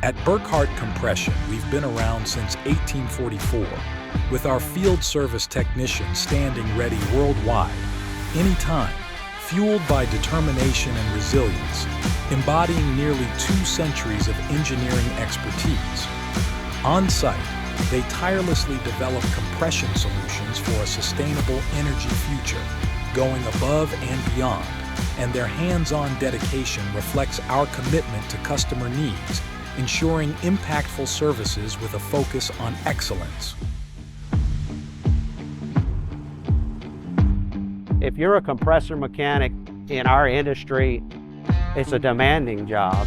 At Burkhardt Compression, we've been around since 1844, with our field service technicians standing ready worldwide, anytime, fueled by determination and resilience, embodying nearly 2 centuries of engineering expertise. On site, they tirelessly develop compression solutions for a sustainable energy future, going above and beyond, and their hands-on dedication reflects our commitment to customer needs, ensuring impactful services with a focus on excellence. If you're a compressor mechanic in our industry, it's a demanding job.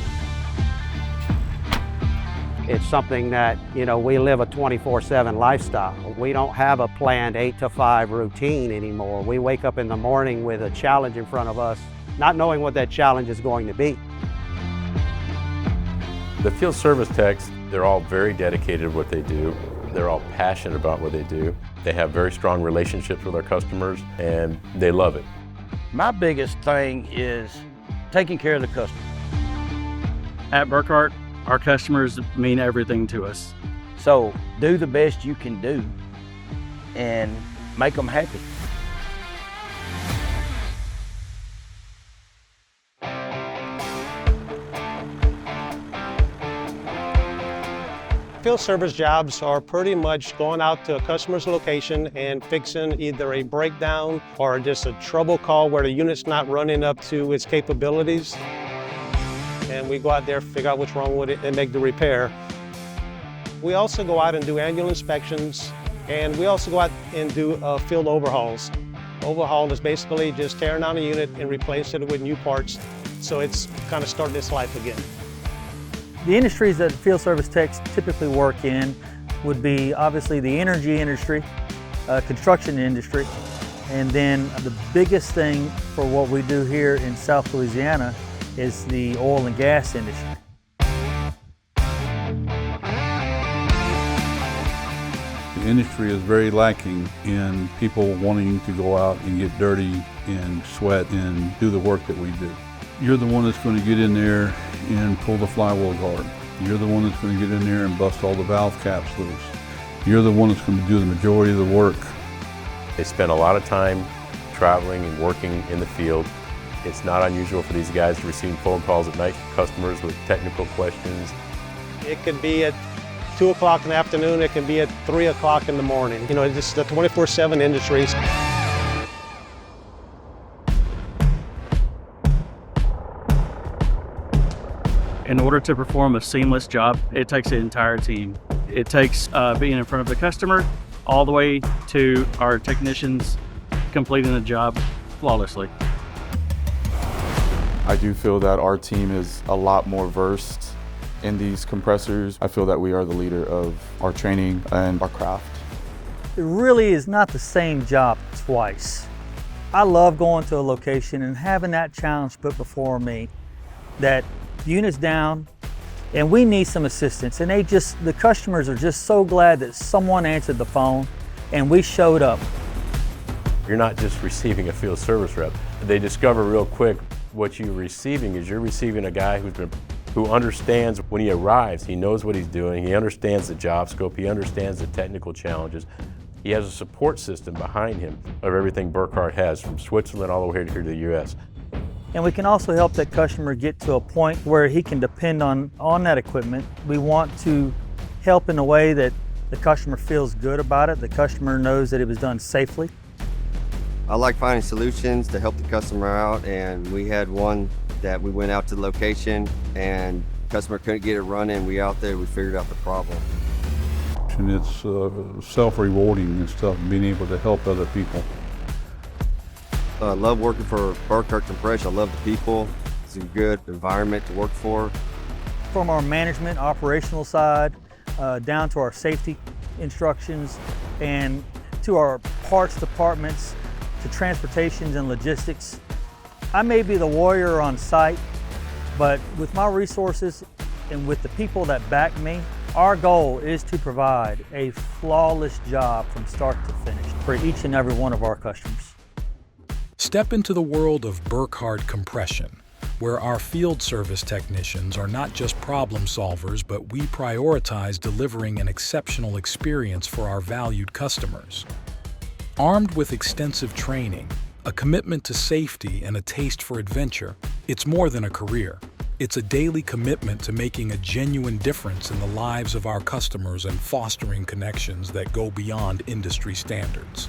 It's something that, we live a 24/7 lifestyle. We don't have a planned 8 to 5 routine anymore. We wake up in the morning with a challenge in front of us, not knowing what that challenge is going to be. The field service techs, they're all very dedicated to what they do. They're all passionate about what they do. They have very strong relationships with our customers, and they love it. My biggest thing is taking care of the customer. At Burkhardt, our customers mean everything to us. So do the best you can do and make them happy. Field service jobs are pretty much going out to a customer's location and fixing either a breakdown or just a trouble call where the unit's not running up to its capabilities. And we go out there, figure out what's wrong with it, and make the repair. We also go out and do annual inspections, and we also go out and do field overhauls. Overhaul is basically just tearing down a unit and replacing it with new parts, so it's kind of starting its life again. The industries that field service techs typically work in would be obviously the energy industry, construction industry, and then the biggest thing for what we do here in South Louisiana is the oil and gas industry. The industry is very lacking in people wanting to go out and get dirty and sweat and do the work that we do. You're the one that's going to get in there and pull the flywheel guard. You're the one that's going to get in there and bust all the valve caps loose. You're the one that's going to do the majority of the work. They spend a lot of time traveling and working in the field. It's not unusual for these guys to receive phone calls at night from customers with technical questions. It could be at 2 o'clock in the afternoon, it can be at 3 o'clock in the morning. It's just the 24/7 industries. In order to perform a seamless job, it takes an entire team. It takes being in front of the customer all the way to our technicians completing the job flawlessly. I do feel that our team is a lot more versed in these compressors. I feel that we are the leader of our training and our craft. It really is not the same job twice. I love going to a location and having that challenge put before me that the unit's down and we need some assistance, and the customers are just so glad that someone answered the phone and we showed up. You're not just receiving a field service rep. They discover real quick what you're receiving is you're receiving a guy who understands when he arrives. He knows what he's doing, he understands the job scope, he understands the technical challenges. He has a support system behind him of everything Burkhardt has, from Switzerland all the way here to the US. And we can also help that customer get to a point where he can depend on that equipment. We want to help in a way that the customer feels good about it, the customer knows that it was done safely. I like finding solutions to help the customer out, and we had one that we went out to the location and the customer couldn't get it running. We out there, we figured out the problem. And it's self-rewarding and stuff, being able to help other people. I love working for Burkhardt Compression. I love the people. It's a good environment to work for. From our management, operational side, down to our safety instructions, and to our parts departments, to transportations and logistics. I may be the warrior on site, but with my resources and with the people that back me, our goal is to provide a flawless job from start to finish for each and every one of our customers. Step into the world of Burkhardt Compression, where our field service technicians are not just problem solvers, but we prioritize delivering an exceptional experience for our valued customers. Armed with extensive training, a commitment to safety, and a taste for adventure, it's more than a career. It's a daily commitment to making a genuine difference in the lives of our customers and fostering connections that go beyond industry standards.